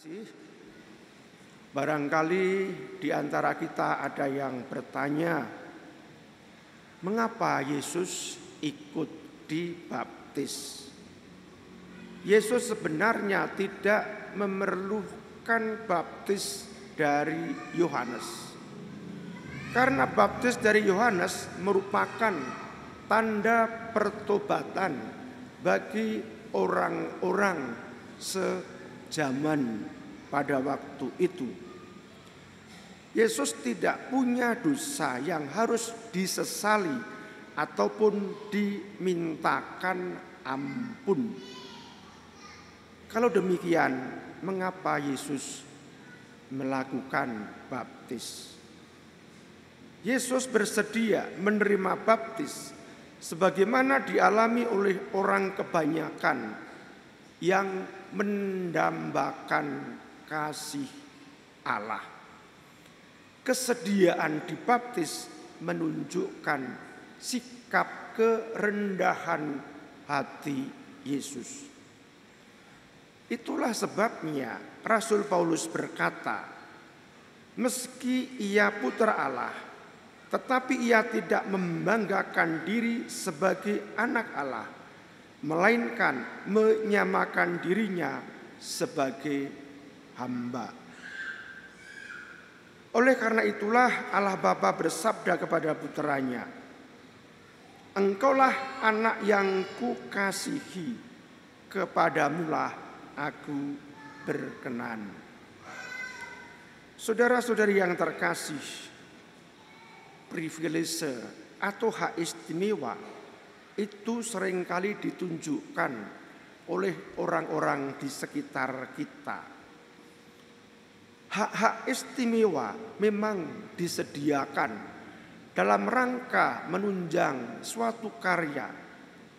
kasih. Barangkali di antara kita ada yang bertanya, mengapa Yesus ikut dibaptis? Yesus sebenarnya tidak memerlukan baptis dari Yohanes. Karena baptis dari Yohanes merupakan tanda pertobatan bagi orang-orang sejaman pada waktu itu. Yesus tidak punya dosa yang harus disesali ataupun dimintakan ampun. Kalau demikian, mengapa Yesus melakukan baptis? Yesus bersedia menerima baptis sebagaimana dialami oleh orang kebanyakan yang mendambakan kasih Allah. Kesediaan dibaptis menunjukkan sikap kerendahan hati Yesus. Itulah sebabnya Rasul Paulus berkata, meski ia putra Allah, tetapi ia tidak membanggakan diri sebagai anak Allah, melainkan menyamakan dirinya sebagai hamba. Oleh karena itulah Allah Bapa bersabda kepada putranya, engkaulah anak yang kukasihi, kepadamulah aku berkenan. Saudara-saudari yang terkasih, privilege atau hak istimewa itu seringkali ditunjukkan oleh orang-orang di sekitar kita. Hak-hak istimewa memang disediakan dalam rangka menunjang suatu karya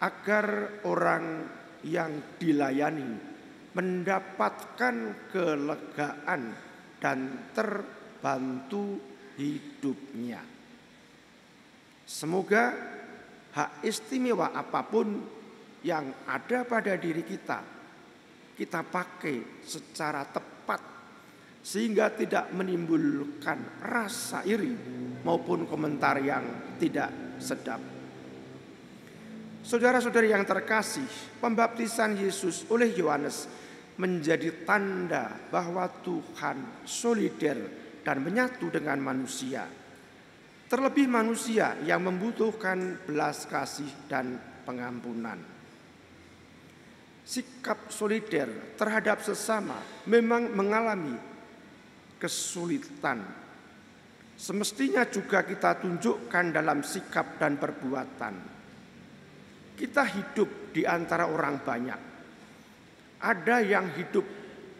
agar orang yang dilayani mendapatkan kelegaan dan terbantu hidupnya. Semoga hak istimewa apapun yang ada pada diri kita, kita pakai secara tepat sehingga tidak menimbulkan rasa iri maupun komentar yang tidak sedap. Saudara-saudari yang terkasih, pembaptisan Yesus oleh Yohanes menjadi tanda bahwa Tuhan solider dan menyatu dengan manusia. Terlebih manusia yang membutuhkan belas kasih dan pengampunan. Sikap solider terhadap sesama memang mengalami kesulitan. Semestinya juga kita tunjukkan dalam sikap dan perbuatan. Kita hidup di antara orang banyak. Ada yang hidup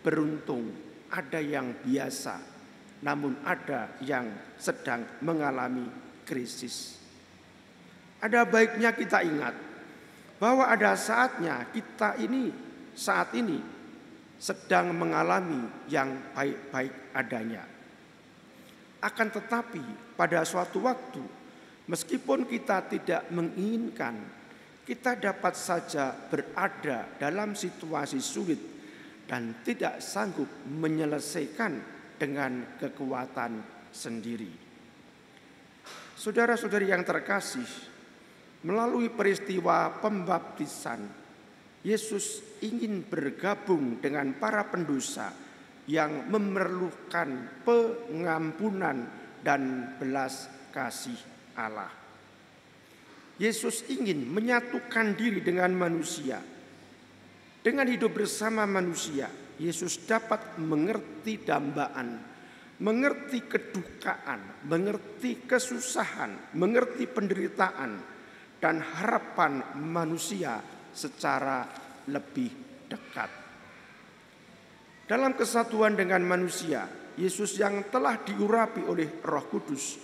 beruntung, ada yang biasa, namun ada yang sedang mengalami krisis. Ada baiknya kita ingat bahwa ada saatnya kita saat ini sedang mengalami yang baik-baik adanya. Akan tetapi pada suatu waktu, meskipun kita tidak menginginkan, kita dapat saja berada dalam situasi sulit dan tidak sanggup menyelesaikan dengan kekuatan sendiri. Saudara-saudari yang terkasih, melalui peristiwa pembaptisan, Yesus ingin bergabung dengan para pendosa yang memerlukan pengampunan dan belas kasih Allah. Yesus ingin menyatukan diri dengan manusia. Dengan hidup bersama manusia, Yesus dapat mengerti dambaan, mengerti kedukaan, mengerti kesusahan, mengerti penderitaan, dan harapan manusia secara lebih dekat. Dalam kesatuan dengan manusia, Yesus yang telah diurapi oleh Roh Kudus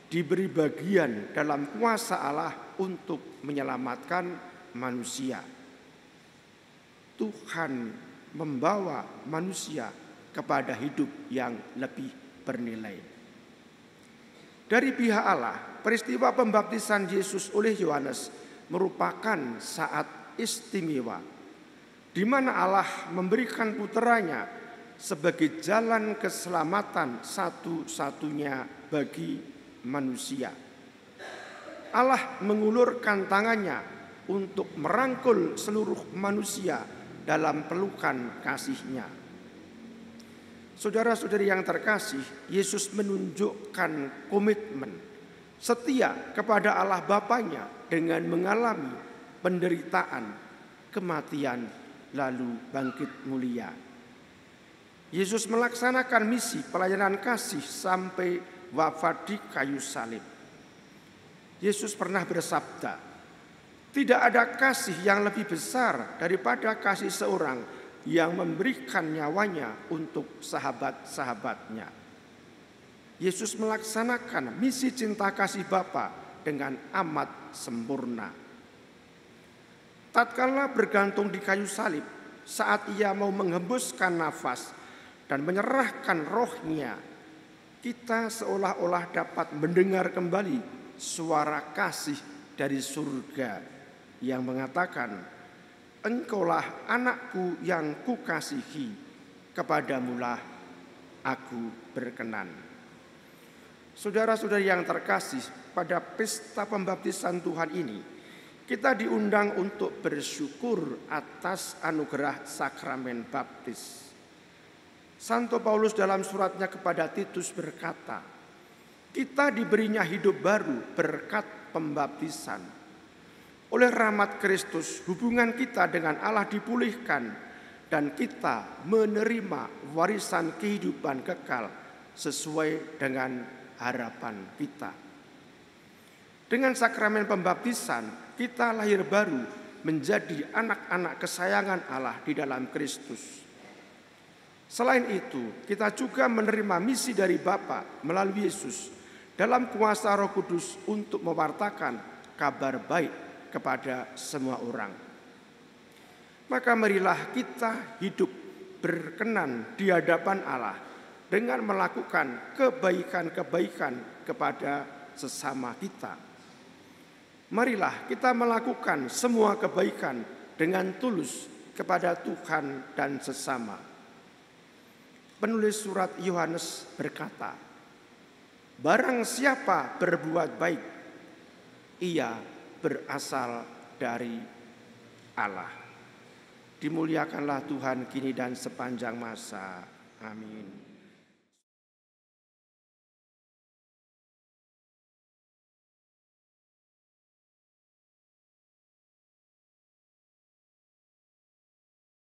diberi bagian dalam kuasa Allah untuk menyelamatkan manusia. Tuhan membawa manusia kepada hidup yang lebih bernilai. Dari pihak Allah, peristiwa pembaptisan Yesus oleh Yohanes merupakan saat istimewa di mana Allah memberikan putranya sebagai jalan keselamatan satu-satunya bagi manusia. Allah mengulurkan tangannya untuk merangkul seluruh manusia dalam pelukan kasih-Nya. Saudara-saudari yang terkasih, Yesus menunjukkan komitmen setia kepada Allah Bapanya dengan mengalami penderitaan, kematian, lalu bangkit mulia. Yesus melaksanakan misi pelayanan kasih sampai wafat di kayu salib. Yesus pernah bersabda, "Tidak ada kasih yang lebih besar daripada kasih seorang yang memberikan nyawanya untuk sahabat-sahabatnya." Yesus melaksanakan misi cinta kasih Bapa dengan amat sempurna. Tatkala bergantung di kayu salib, saat Ia mau menghembuskan nafas dan menyerahkan rohnya, kita seolah-olah dapat mendengar kembali suara kasih dari surga yang mengatakan, "Engkaulah anakku yang kukasihi, kepadamulah aku berkenan." Saudara-saudari yang terkasih, pada pesta pembaptisan Tuhan ini, kita diundang untuk bersyukur atas anugerah sakramen baptis. Santo Paulus dalam suratnya kepada Titus berkata, kita diberinya hidup baru berkat pembaptisan. Oleh rahmat Kristus, hubungan kita dengan Allah dipulihkan dan kita menerima warisan kehidupan kekal sesuai dengan harapan kita. Dengan sakramen pembaptisan, kita lahir baru menjadi anak-anak kesayangan Allah di dalam Kristus. Selain itu, kita juga menerima misi dari Bapa melalui Yesus dalam kuasa Roh Kudus untuk mewartakan kabar baik kepada semua orang. Maka marilah kita hidup berkenan di hadapan Allah dengan melakukan kebaikan-kebaikan kepada sesama kita. Marilah kita melakukan semua kebaikan dengan tulus kepada Tuhan dan sesama. Penulis surat Yohanes berkata, barang siapa berbuat baik, ia berasal dari Allah. Dimuliakanlah Tuhan kini dan sepanjang masa. Amin.